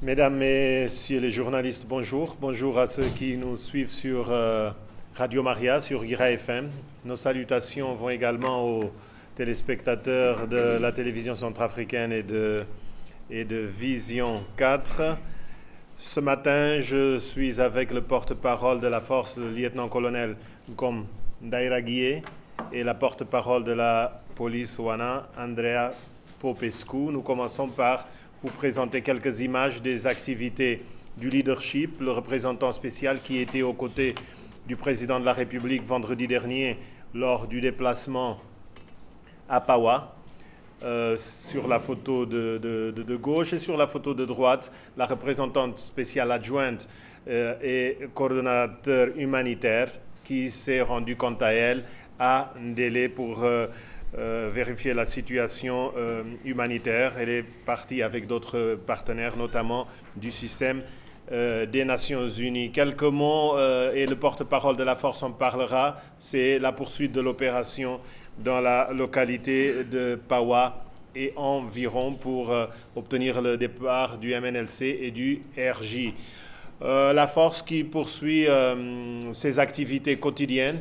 Mesdames, Messieurs les journalistes, bonjour. Bonjour à ceux qui nous suivent sur Radio Maria, sur Ira FM. Nos salutations vont également aux téléspectateurs de la télévision centrafricaine et de Vision 4. Ce matin, je suis avec le porte-parole de la force, le lieutenant-colonel Nkom Ndaira Guié, et la porte-parole de la police Wana, Andrea Popescu. Nous commençons par vous présenter quelques images des activités du leadership, le représentant spécial qui était aux côtés du président de la République vendredi dernier lors du déplacement à Pawa. Sur la photo de gauche et sur la photo de droite, la représentante spéciale adjointe et coordonnateur humanitaire qui s'est rendue quant à elle à Ndélé pour vérifier la situation humanitaire. Elle est partie avec d'autres partenaires, notamment du système des Nations Unies. Quelques mots, et le porte-parole de la force en parlera, c'est la poursuite de l'opération dans la localité de Pawa et environ pour obtenir le départ du MNLC et du RJ. La force qui poursuit ses activités quotidiennes.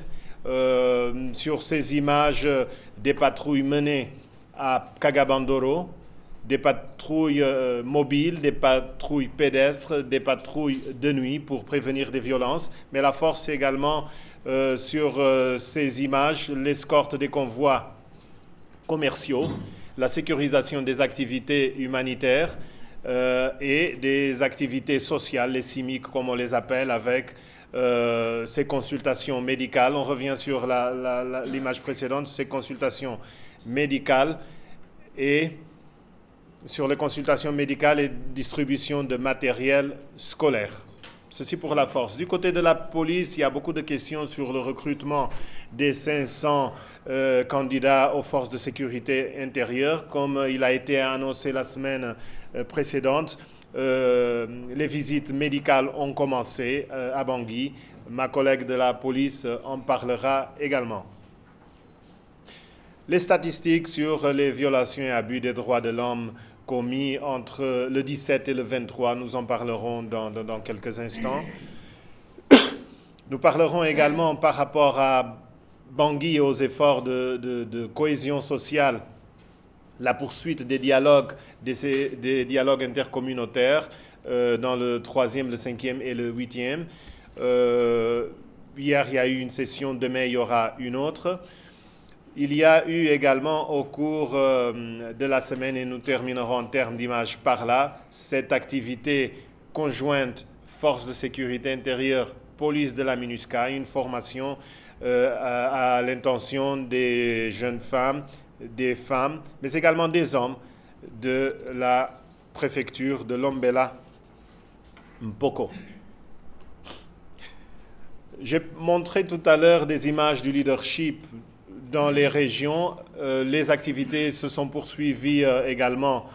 Sur ces images des patrouilles menées à Kagabandoro, des patrouilles mobiles, des patrouilles pédestres, des patrouilles de nuit pour prévenir des violences. Mais la force également sur ces images, l'escorte des convois commerciaux, la sécurisation des activités humanitaires et des activités sociales, les CIMIC comme on les appelle, avec ces consultations médicales. On revient sur l'image précédente, ces consultations médicales et sur les consultations médicales et distribution de matériel scolaire. Ceci pour la force. Du côté de la police, il y a beaucoup de questions sur le recrutement des 500 candidats aux forces de sécurité intérieure. Comme il a été annoncé la semaine précédente, les visites médicales ont commencé à Bangui. Ma collègue de la police en parlera également. Les statistiques sur les violations et abus des droits de l'homme commis entre le 17 et le 23, nous en parlerons dans quelques instants. Nous parlerons également par rapport à Bangui et aux efforts de cohésion sociale, la poursuite des dialogues intercommunautaires dans le 3e, le 5e et le 8e. Hier, il y a eu une session, demain, il y aura une autre. Il y a eu également au cours de la semaine, et nous terminerons en termes d'image par là, cette activité conjointe force de sécurité intérieure, police de la MINUSCA, une formation à l'intention des jeunes femmes, des femmes, mais également des hommes de la préfecture de Lombela Mpoko. J'ai montré tout à l'heure des images du leadership dans les régions. Les activités se sont poursuivies également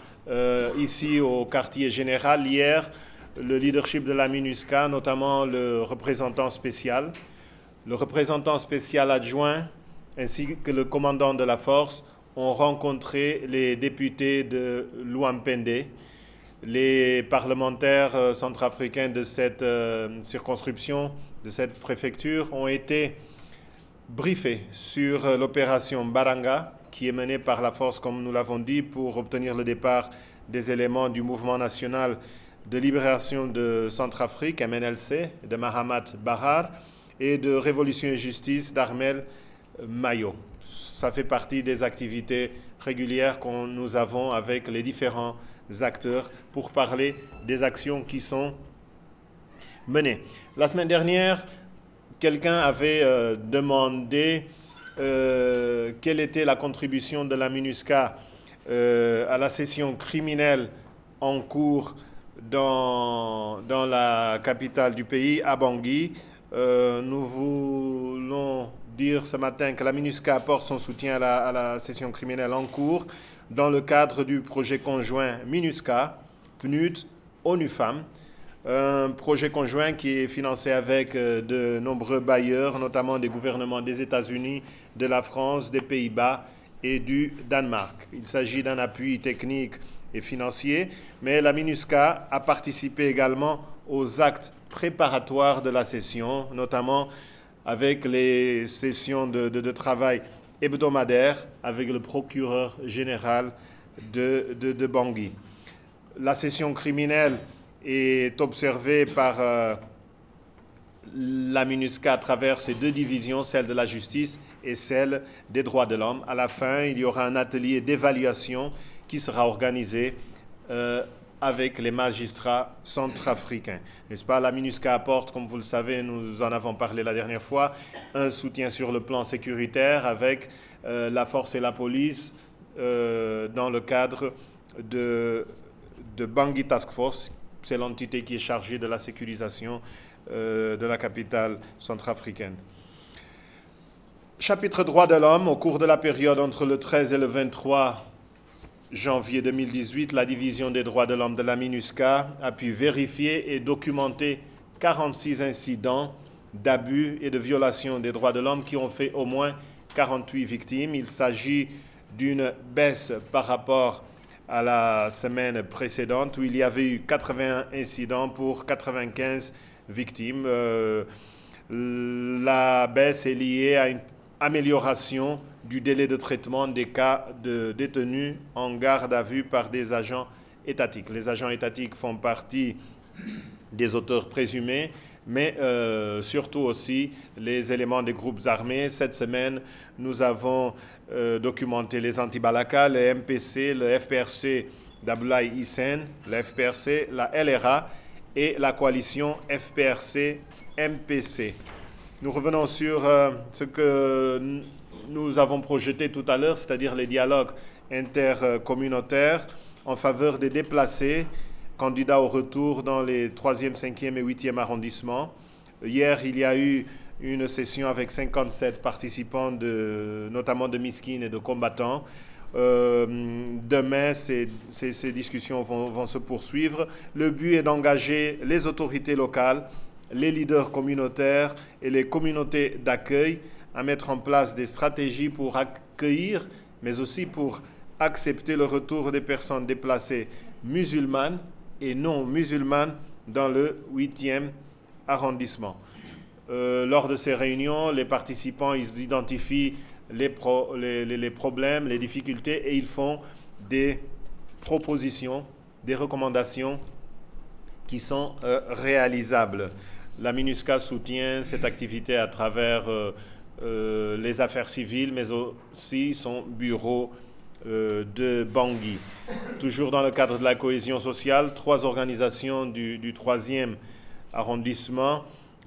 ici au quartier général. Hier, le leadership de la MINUSCA, notamment le représentant spécial adjoint, ainsi que le commandant de la force, ont rencontré les députés de Louampende. Les parlementaires centrafricains de cette circonscription, de cette préfecture, ont été briefés sur l'opération Baranga, qui est menée par la force, comme nous l'avons dit, pour obtenir le départ des éléments du mouvement national de libération de Centrafrique, MNLC, de Mahamat Bahar, et de Révolution et Justice d'Armel Mayo. Ça fait partie des activités régulières que nous avons avec les différents acteurs pour parler des actions qui sont menées. La semaine dernière, quelqu'un avait demandé quelle était la contribution de la MINUSCA à la session criminelle en cours dans la capitale du pays, à Bangui. Nous voulons dire ce matin que la MINUSCA apporte son soutien à la session criminelle en cours dans le cadre du projet conjoint MINUSCA, PNUD, ONU Femmes. Un projet conjoint qui est financé avec de nombreux bailleurs, notamment des gouvernements des États-Unis, de la France, des Pays-Bas et du Danemark. Il s'agit d'un appui technique et financiers, mais la MINUSCA a participé également aux actes préparatoires de la session, notamment avec les sessions de travail hebdomadaires avec le procureur général de Bangui. La session criminelle est observée par la MINUSCA à travers ses deux divisions, celle de la justice et celle des droits de l'homme. À la fin, il y aura un atelier d'évaluation qui sera organisé avec les magistrats centrafricains. N'est-ce pas? La MINUSCA apporte, comme vous le savez, nous en avons parlé la dernière fois, un soutien sur le plan sécuritaire avec la force et la police dans le cadre de Bangui Task Force. C'est l'entité qui est chargée de la sécurisation de la capitale centrafricaine. Chapitre droits de l'homme, au cours de la période entre le 13 et le 23 janvier 2018, la division des droits de l'homme de la MINUSCA a pu vérifier et documenter 46 incidents d'abus et de violation des droits de l'homme qui ont fait au moins 48 victimes. Il s'agit d'une baisse par rapport à la semaine précédente où il y avait eu 81 incidents pour 95 victimes. La baisse est liée à une amélioration du délai de traitement des cas de détenus en garde à vue par des agents étatiques. Les agents étatiques font partie des auteurs présumés, mais surtout aussi les éléments des groupes armés. Cette semaine, nous avons documenté les Anti-Balaka, le MPC, le FPRC d'Abdoulaye Hissène, le FPRC, la LRA et la coalition FPRC-MPC. Nous revenons sur ce que nous avons projeté tout à l'heure, c'est-à-dire les dialogues intercommunautaires en faveur des déplacés, candidats au retour dans les 3e, 5e et 8e arrondissements. Hier, il y a eu une session avec 57 participants, notamment de miskines et de combattants. Demain, ces discussions vont se poursuivre. Le but est d'engager les autorités locales, les leaders communautaires et les communautés d'accueil à mettre en place des stratégies pour accueillir, mais aussi pour accepter le retour des personnes déplacées musulmanes et non musulmanes dans le 8e arrondissement. Lors de ces réunions, les participants ils identifient les problèmes, les difficultés et ils font des propositions, des recommandations qui sont réalisables. La MINUSCA soutient cette activité à travers les affaires civiles, mais aussi son bureau de Bangui. Toujours dans le cadre de la cohésion sociale, 3 organisations du 3e arrondissement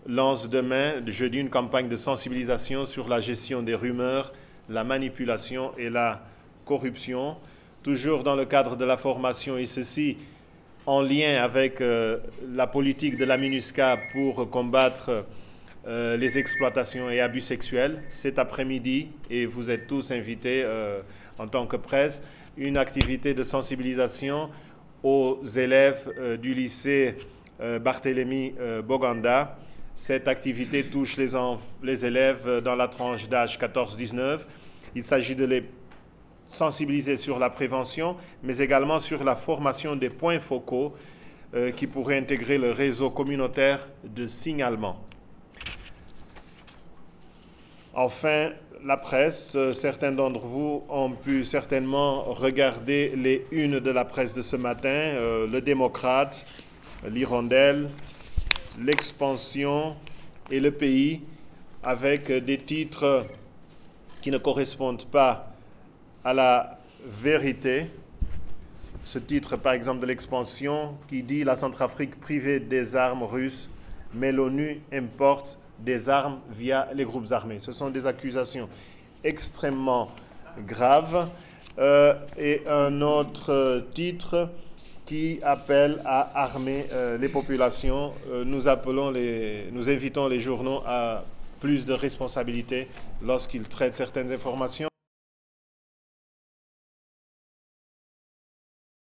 lancent demain, jeudi, une campagne de sensibilisation sur la gestion des rumeurs, la manipulation et la corruption. Toujours dans le cadre de la formation, et ceci en lien avec la politique de la MINUSCA pour combattre les exploitations et abus sexuels. Cet après-midi, et vous êtes tous invités en tant que presse, une activité de sensibilisation aux élèves du lycée Barthélemy Boganda. Cette activité touche les élèves dans la tranche d'âge 14-19. Il s'agit de les sensibiliser sur la prévention, mais également sur la formation des points focaux qui pourraient intégrer le réseau communautaire de signalement. Enfin, la presse, certains d'entre vous ont pu certainement regarder les unes de la presse de ce matin, Le Démocrate, L'Hirondelle, L'Expansion et Le Pays, avec des titres qui ne correspondent pas à la vérité. Ce titre, par exemple, de l'Expansion, qui dit « La Centrafrique privée des armes russes, mais l'ONU importe des armes via les groupes armés ». Ce sont des accusations extrêmement graves. Et un autre titre qui appelle à armer les populations. Nous invitons les journaux à plus de responsabilité lorsqu'ils traitent certaines informations.